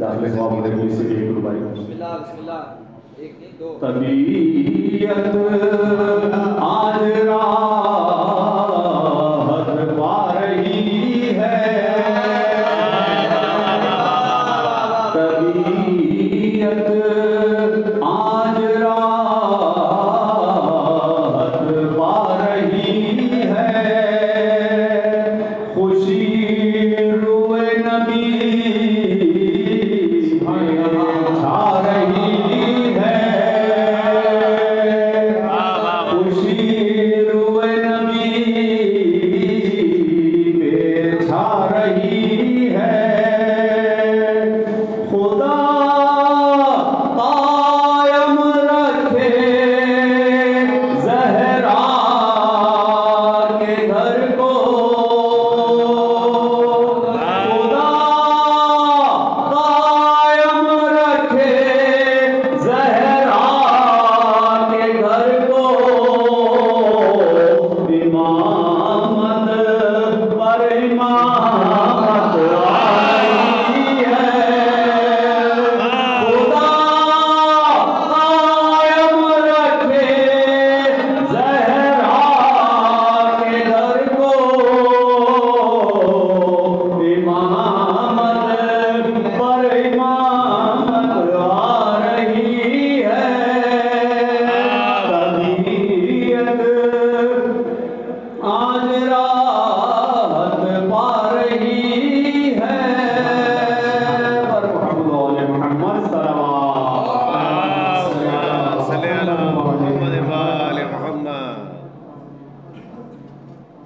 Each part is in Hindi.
दाखिले ख्वाब में कोई से एक रुपए बिस्मिल्लाह बिस्मिल्लाह एक नहीं दो तबीयत आज राहत पा रही है तबीयत आज राहत पा रही है खुशी रुए नबी खुशी रुए नबी इमामत आई है। खुदा कायम रखे ज़हरा के दर को, इमामत पर इमामत आ रही है। तबीयत आज रात पा रही है। पर मोहम्मद मोहम्मद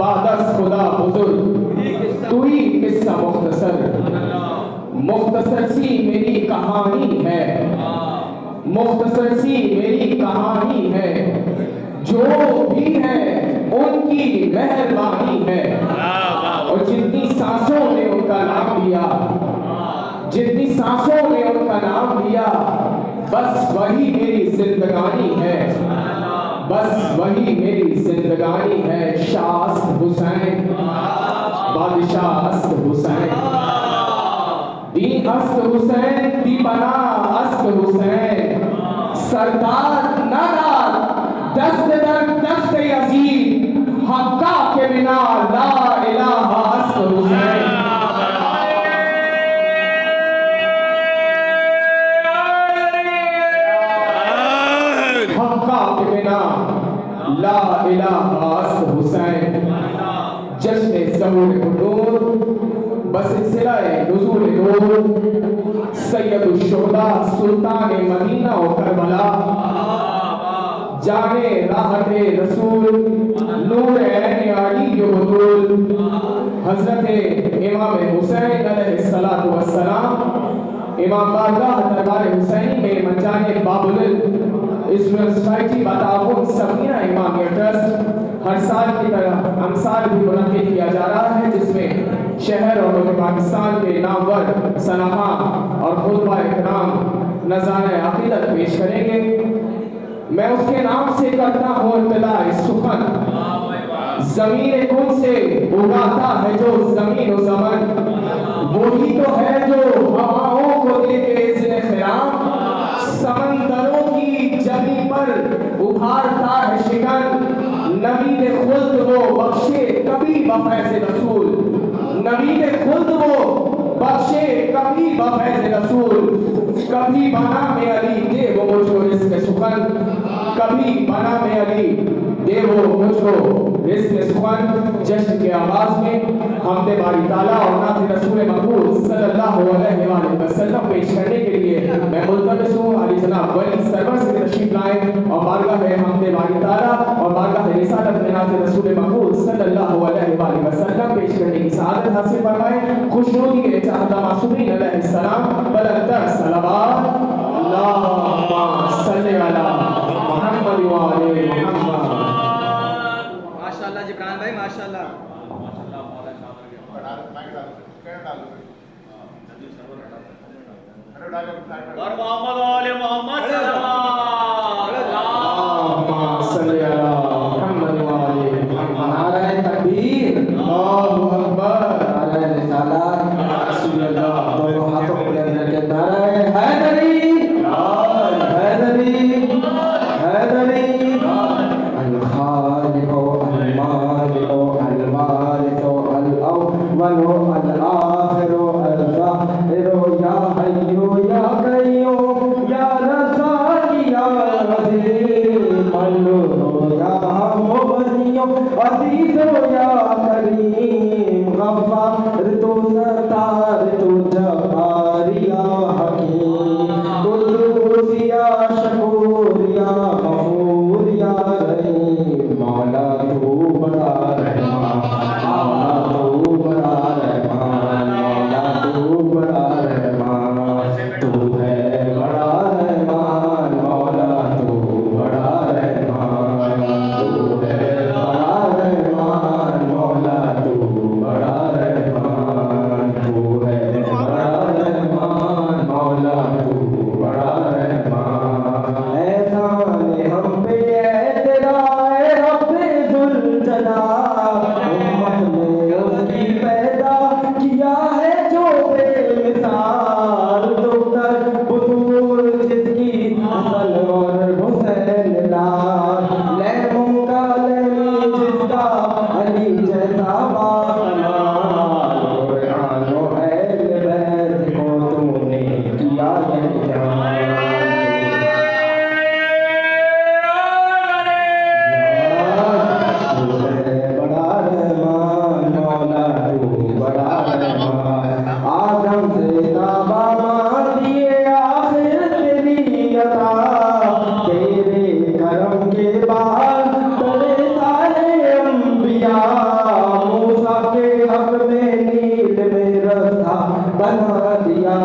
बादस खुदा बुजुर्ग तू ही किस्सा मुख्तसर सी मेरी कहानी है, मुख्तसर सी मेरी कहानी है। जो भी है उनकी मेहरबानी है। और जितनी सांसों ने उनका नाम लिया, जितनी सांसों ने उनका नाम लिया, बस वही मेरी जिंदगानी है, बस वही मेरी जिंदगानी है। शास्त हुसैन बादशाह अस्त हुसैन दी अस्त हुसैन दी बना अस्त हुसैन सरदार नादार दस्त दर दस्त यजीद हक्का के बिना ला इलाहा अस्त हुसैन। हक्का के बिना ला इलाहा अस्त हुसैन। जश्न ज़हूर नूर बसिलसिलाए नुज़ूल नूर सैयदुश शुहदा सुल्तान मदीना व करबला जाने राहते रसूल नूर ऐन अली के बतूल हज़रत इमाम हुसैन अलैहिस्सलातु वस्सलाम इमाम बारगाह दरबार हुसैनी में मंजाने बाबुल इसमें सोसाइटी बताओ समीना इमामिया ट्रस्ट हर साल की तरह अमसाल भी मुनक्किद किया जा रहा है, जिसमें शहर और पाकिस्तान के नामवर सनाहा और खुतबा इकराम नज़ारे अक़ीदत पेश करेंगे। मैं उसके नाम से करता हूँ इब्तिदा इस सुखन। ज़मीन कुन से उगाता है जो ज़मीन व ज़मन, वही तो है जो हवाओं को देके इज़्न ख़िराम, समंदरों की जमी पर उभारता है शिकन। नबी ने खुद वो बख्शे कभी बफैज़ रसूल, नबी ने खुद वो बख्शे कभी बफैज़ रसूल। कभी बना में अली दे वो मुझको रिज़्क़ सुखन, कभी बना में अली दे वो मुझको रिज़्क़ सुखन। जश्न के आवाज़ में हमदे बारी ताला और नात रसूल मक़बूल सल्लल्लाहु अलैहि वसल्लम पेश करने के लिए मैं मुल्तमिस हूँ अली जनाब वली सरवर से तशरीफ लाएं और बारगाह हमदे बारी ताला और बारगाह रिसालत में नात रसूल मक़बूल सल्लल्लाहु अलैहि वसल्लम पेश करने की सआदत हासिल फरमाएं। खुशनुदी चाहता मासूमीन अलैहिस्सलाम बुलंदतर सलावत अल्लाहुम्मा सल्लि अला मुहम्मद व आले मुहम्मद। माशाल्लाह जिब्रान भाई माशाल्लाह। और मोहम्मद वाले मोहम्मद अल्लाहुम्मा सल्लि अला मुहम्मद व आले मुहम्मद। नारे तकबीर, अल्लाहु अकबर, नारे रिसालत, या रसूलल्लाह। दोनों हाथों को बुलंद करके नारे हैदरी, हैदरी, हैदरी। अल खालिक व हो अजीजो या करीम गफ्फार तो सत्तार तो जब्बार या हकीम कुद्दूस या शकूर या गफूर या रहीम मौला तू बड़ा रहमान मौला तू बड़ा रहमान मौला तू बड़ा रहमान तू है बड़ा रहमान मौला तू बड़ा रहमान तू है बड़ा रहमान मौला तू बड़ा रहमान तू है बड़ा रहमान मौला तू बड़ा रहमान एहसान हम पे है तेरा ए रब्बे जुल जलाल उम्मत में उसकी पैदा किया है जो बेमिसाल दुख्तर बुतूल जिसकी असल और हुसैन लाल लैमों का लैमी जिसका अली जैसा बाकमाल कुरान और अहले बैत को तूने किया बड़ा रहमान मौला तू बड़ा रहमान आदम से ताबा दिए आखिर तेरी अता तेरे करम के बाद तेरे सारे अंबिया मूसा के हक में नील में रास्ता बना दिया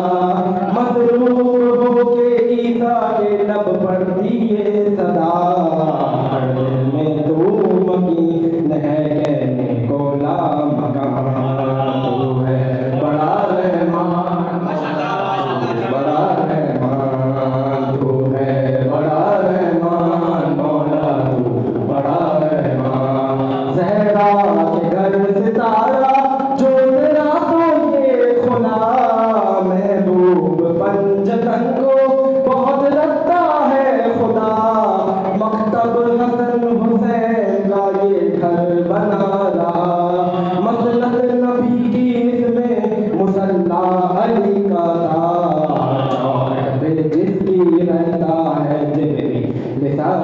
मसरूर होके ईसा के लब पर दिए सदा हर दिल में तू मकीन है कहने को ला मकान तू है बड़ा रहमान बड़ा रहमान तू है बड़ा रहमान मौला तू बड़ा रहमान सहरा के घर सितारा जो तेरा तो ये खुदा महबूब पंजतन को बहुत रखता है खुदा मकतब हसन हुसैन का ये घर बना रहा मसलत नबी की इसमें मुसल्ला अली का था चौखट पे जिसकी रहता है जिबरी निसार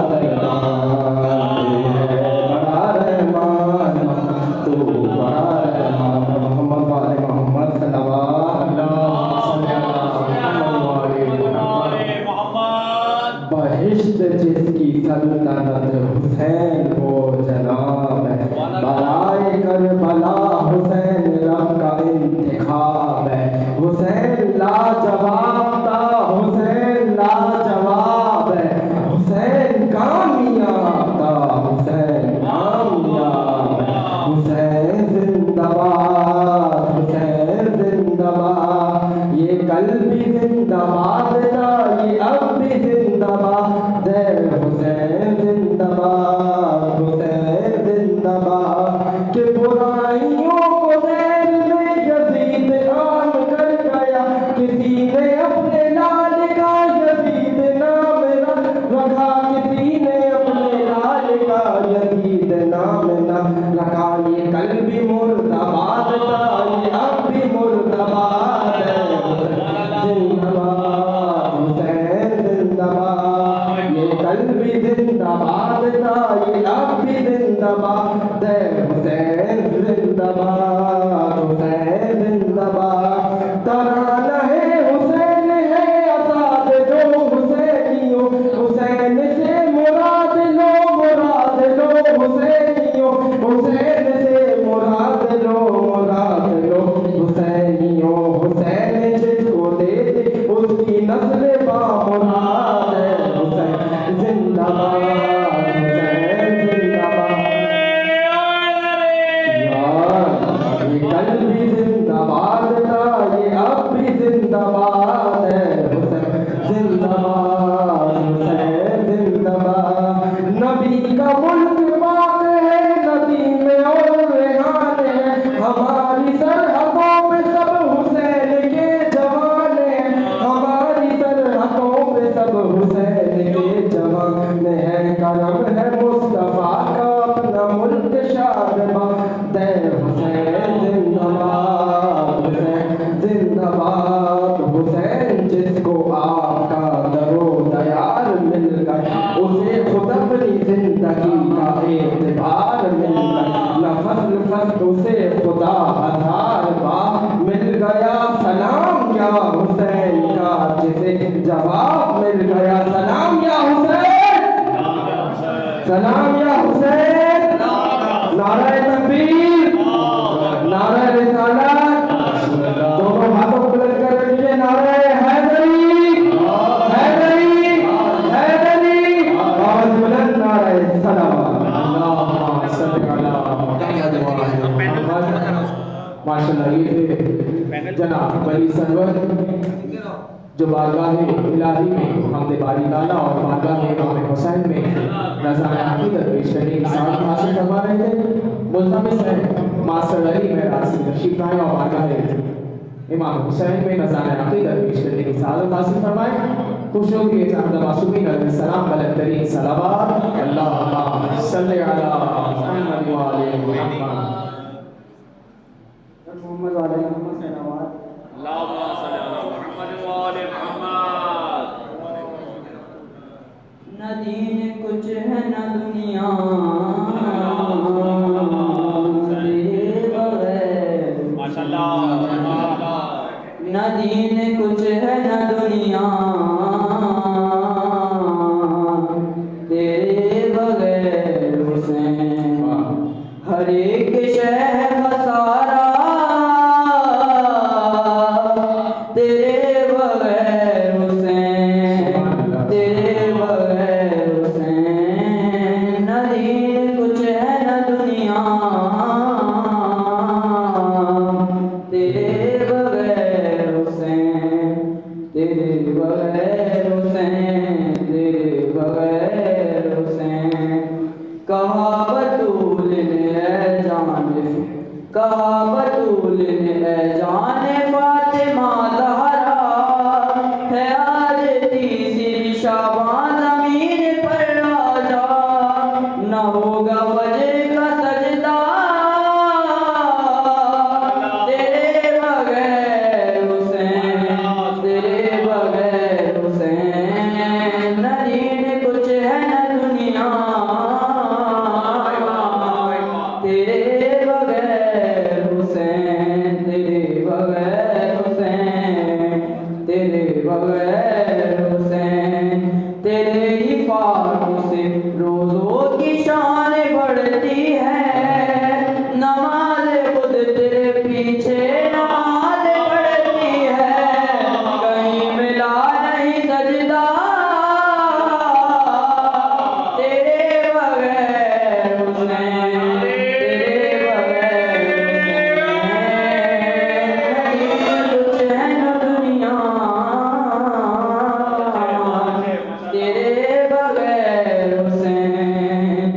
बड़ा रहमान तू बड़ा रहमान मोहम्मद वाले मोहम्मद बहिश्त जिसकी सल्तनत हुसैन को जनाब है बराए करबला हुसैन रब का इंतखाब है हुसैन लाजवाब था हुसैन लाजवाब है हुसैन कामयाब था हुसैन कामयाब है हुसैन जिंदाबाद हुसैन जिंदाबाद ये कल भी जिंदाबाद था ये अब भी जिंदाबाद है हुसैन जिंदाबाद हुसैन जिंदाबाद के बुराइयों को ज़हन में यजीद आन कर गया किसी ने अपने लाल का यजीद नाम रखा किसी ने अपने लाल का यजीद नाम रखा ये कल भी मुर्दाबाद था ये अब भी मुर्दाबाद है जिंदाबाद हुसैन जिंदाबाद ये कल भी जिंदाबाद था ये अब भी जिंदाबाद है हुसैन जिंदाबाद हुसैन जिंदाबाद तराना है हुसैन है आजाद जो हुसैनियों हुसैन से मुराद लो हुसैनियों हुसैन से मुराद लो हुसैनियों हुसैन जिसको दे दे उसकी नस्ल बामुराद है हुसैन जिंदाबाद हुसैन जिंदाबाद यार ये कल भी जिंदाबाद था ये अब भी जिंदाबाद है हुसैन जिंदाबाद हुसैन जिंदाबाद नबी का मुल्क बात है नबी में और रेहान है हमारी सरहदों पे सब हुसैन के जवान है हमारी सरहदों पे सब हुसैन के जवान है करम है मुस्तफा का अपना मुल्क शादबाद है हुसैन जिंदाबाद हुसैन जिंदाबाद हुसैन जिसको आपका दरो दयार मिल गया उसे खुद अपनी जिंदगी का एतबार मिल उसे खुदा हजार बार मिल गया सलाम या हुसैन का जिसे जवाब मिल गया सलाम या हुसैन, सलाम या हुसैन, नारे तकबीर, नारे रिसालत, दोनों हाथों को बुलंद कर रखिए, नारे हैदरी, हैदरी, हैदरी, आवाज बुलंद, नारे सलावत। माशाल्लाह ये थे जनाब वली सरवर जो बारगाह इलाही में हमदे बारी ताला और बारगाह इमाम हुसैन में नज़ारे अक़ीदत पेश करने की सआदत हासिल करवा रहे थे। मुल्तमिस है मास्टर अली मेराज से तशरीफ लाए और बारगाह इमाम हुसैन में नज़ारे अक़ीदत पेश करने की सआदत हासिल फरमाएं। खुश हो कि जनाब मासूमीन अलैहिस्सलाम बुलंदतरीन सलावत अल्लाहुम्मा सल्लि अला मुहम्मद व आले मुहम्मद। मोहम्मद वाले मोहम्मद सलावत अल्लाहुम्मा सल्लि अला मुहम्मद व आले मुहम्मद। न दीन कुछ है न दुनिया तेरे बगैर, माशाल्लाह न दीन कुछ है न दुनिया तेरे बगैर हुसैन, हर एक शहर बसारा तेरे बगैर हुसैन, तेरे बगैर हुसैन, न दीन कुछ है न दुनिया तेरे बगैर हुसैन, तेरे बगैर हुसैन, तेरे बगैर हुसैन। कहा बतूल ने जाने, कहा बतूल ने जाने फातिमा ज़हरा, है आज तीसरी शाबान ज़मीन पर आजा, न होगा फजर का सजदा तेरे बगैर हुसैन, तेरे बगैर हुसैन, न दीन कुछ है न दुनिया तेरे बगैर हुसैन, तेरे बगैर हुसैन, तेरे बगैर हुसैन। तेरे ही फारों से रोज़ों की शान बढ़ती है, नमाज खुद तेरे पीछे नमाज पढ़ती है, कहीं मिला नहीं सजदा तेरे बगैर हुसैन, तेरे बगैर हुसैन। कुछ है न दुनिया तेरे बगैर हुसैन,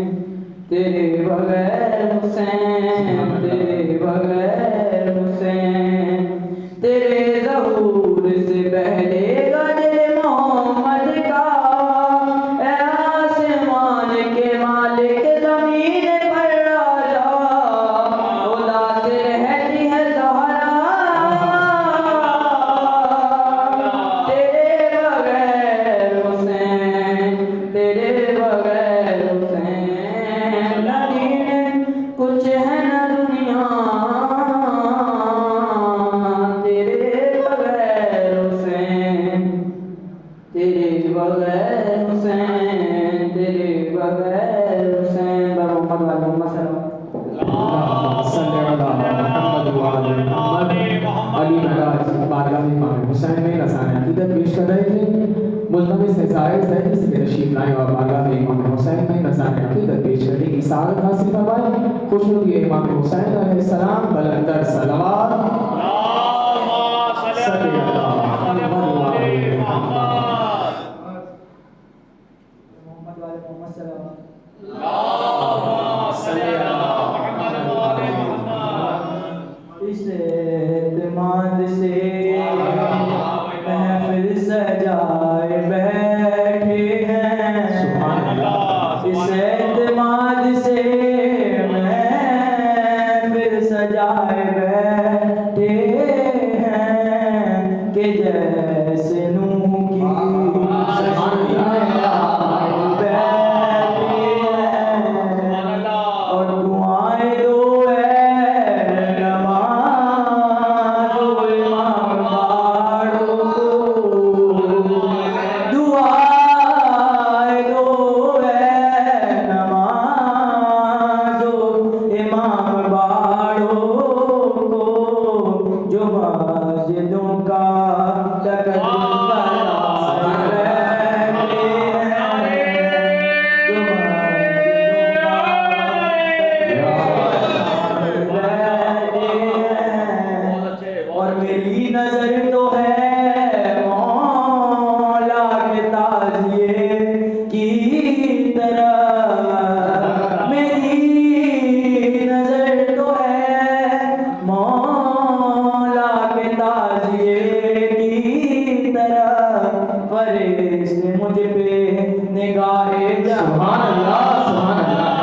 तेरे बगैर हुसैन, तेरे बगैर हुसैन। तेरे ज़हूर से पहले गदर मोहम्मद का, ए आसमान के मालिक ज़मीन पर राजा, उदास रहती है ज़हरा तेरे बगैर हुसैन, तेरे बगैर हुसैन। न दीन कुछ है न दुनिया तेरे बगैर हुसैन, तेरे बगैर हुसैन, तेरे बगैर हुसैन। मोहम्मद वाले मोहम्मद सल्लल्लाहु सल्ले अला मुहम्मद व आले मुहम्मद। अली मेराज बारगाह इमाम हुसैन में नज़ारे अक़ीदत पेश कर रहे थे। मुल्तमिस है ज़ाहिर ज़हनी से तशरीफ लाए और बारगाह इमाम हुसैन में नज़ारे अक़ीदत पेश करने की सआदत हासिल फरमाए। खुश हो कि इमाम हुसैन अलैहिस्सलाम बुलंदर सलावत अल्लाहुम्मा सल्लि अला मुहम्मद व आले मुहम्मद। मोहम्मद वाले मोहम्मद सलावत अल्लाहुम्मा सल्लि अला मुहम्मद व आले मुहम्मद। इस एतमाद से महफिल सजाए बैठे हैं, इस एतमाद से महफिल सजाए बैठे इमाम बाड़ों को जो मस्जिदों का और मेरी नजर तो है मौला के ताजिए की तरह, मेरी नजर तो है मौला के ताजिए की तरह, फरिश्ते मुझ पे निगाहे सुभान अल्लाह, सुभान अल्लाह।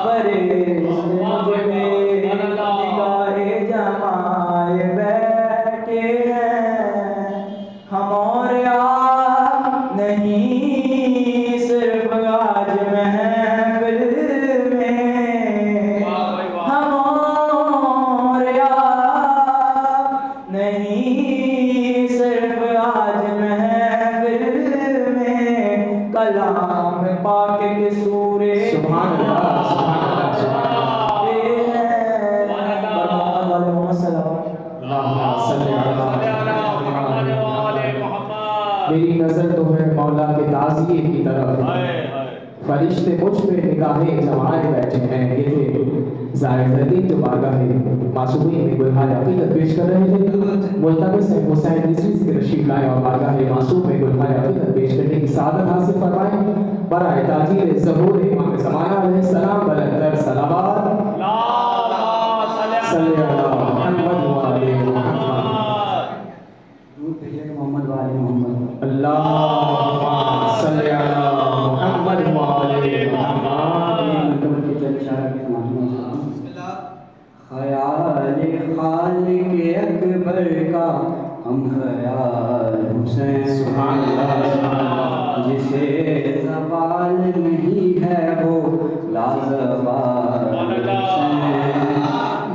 फरिश्ते मुझ पे निगाहे जमाए बैठे हैं। हम और आप नहीं सिर्फ आज महफिल में, हम और आप नहीं सिर्फ आज महफिल में, कलाम पाक के सूरे सुभान अल्लाह, सुभान अल्लाह, सुभान अल्लाह। मेरी नजर तो है मौला के ताज़िए की तरफ, फरिश्ते मुझ पे निगाहें जमाए बैठे हैं। ये थे ज़ाहिर जो बारगाह मासूमी में गुलहार अक़ीदत पेश कर रहे थे। मुल्तमिस हैं हुसैन रिजवी से तशरीफ लाए और बारगाह मासूम में गुलहार अक़ीदत पेश करने की सादत हासिल फरमाएं। बराए ताजीर ज़हूर इमाम ज़माना अलैहिस्सलाम बलंदर सलावत सल्ले अला मुहम्मद व आले मुहम्मद। मोहम्मद वाले मोहम्मद अल्लाहुम्मा सल्ले अला मुहम्मद व आले मुहम्मद। ख़याल खालिक अकबर का हम ख़याल हुसैन, सुभान अल्लाह, सुभान अल्लाह। जिसे ज़वाल नहीं है वो लाज़वाल हुसैन,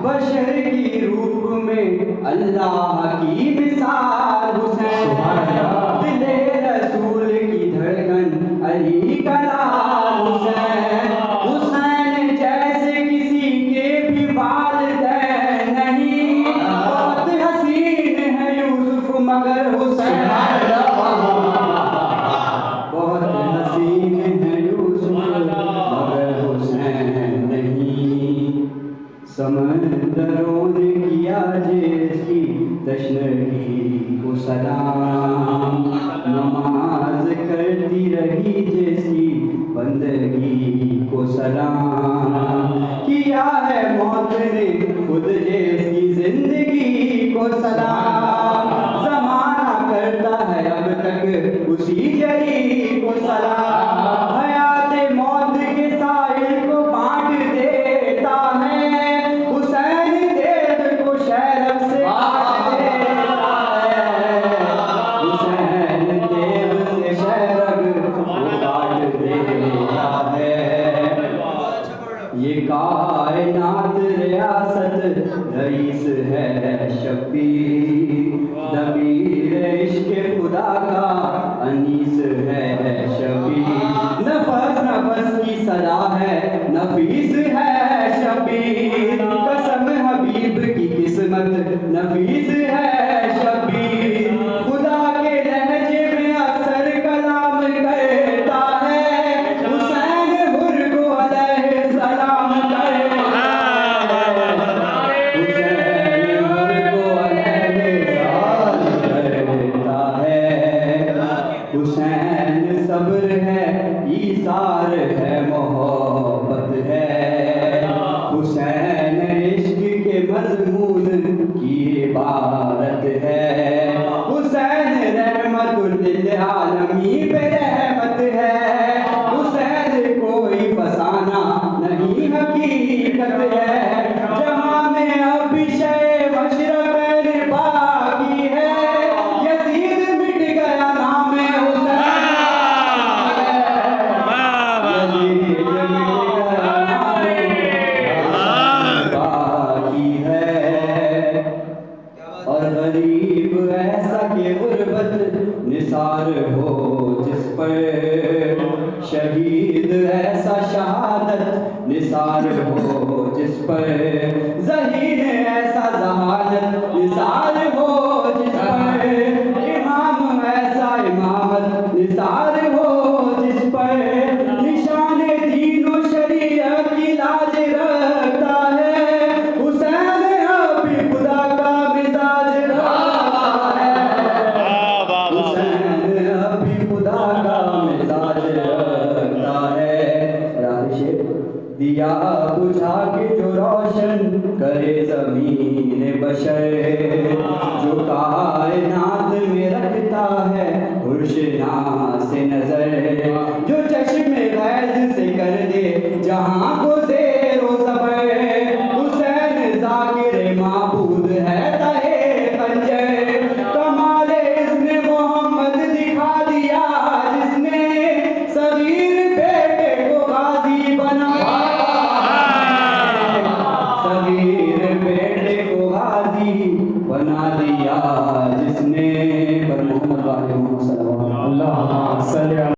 बशर की रूप में अल्लाह की मिसाल हुसैन, सुभान अल्लाह। दिले रसूल की धड़कन अली का लाल हुसैन, हुसैन जैसे किसी के भी वालिदैन नहीं, बहुत हसीन है यूसुफ मगर हुसैन, बहुत हसीन है यूसुफ मगर हुसैन नहीं। समंदरों ने किया जिसकी तशनगी को सलाम, नमाज करती रही जिसकी बंदगी को सलाम, किया है मौत ने खुद जिसकी जिंदगी को सलाम, जमाना करता है अब तक उसी जरी को सलाम, हयात मौत के साहिल को बांट देता है, हुसैन देव को शरफ से बांट देता है, हुसैन देव से शरफ को बांट देता है। ये कायनात रियासत रईस है शबीर, दबीर इश्क खुदा का अनीस है शबीर, नफस नफस की सदा है नफीस है शबीर, कसम हबीब की किस्मत नफीस है शबीर, खुदा के लहजे में अक्सर कलाम करता है, हुसैन हुर को अलैहि सलाम करता है, हुसैन हुर को अलैहि सलाम करता है, हुसैन सब्र है ईसार है मोहब्बत है, हुसैन इश्क के मजमून की इबारत है, हुसैन रहमतुल आलमीन पे रहमत है, हुसैन कोई फसाना नहीं हकीकत है, जहां में अभिषय मशरक़ बाकी है, यजीद मिट गया नाम हुसैन, यजीद मिट गया नाम बाकी है, और गरीब ऐसा के गुर्बत निसार हो जिस पर, शहीद ऐसा शहादत निसार निसार हो जिस पर, ज़हीर ऐसा जहानत निसार हो जिस पर, इमाम ऐसा इमामत निसार हो जिस पर, निशान दीन व शरीयत की लाज रखता है, हुसैन अभी खुदा का मिजाज रखता है, हुसैन अभी खुदा का मिजाज रखता है। दिया बुझा के जो रोशन करे ज़मीन बशर, जो कायनात में रखता है खुर्शना से नजर, जो चश्मे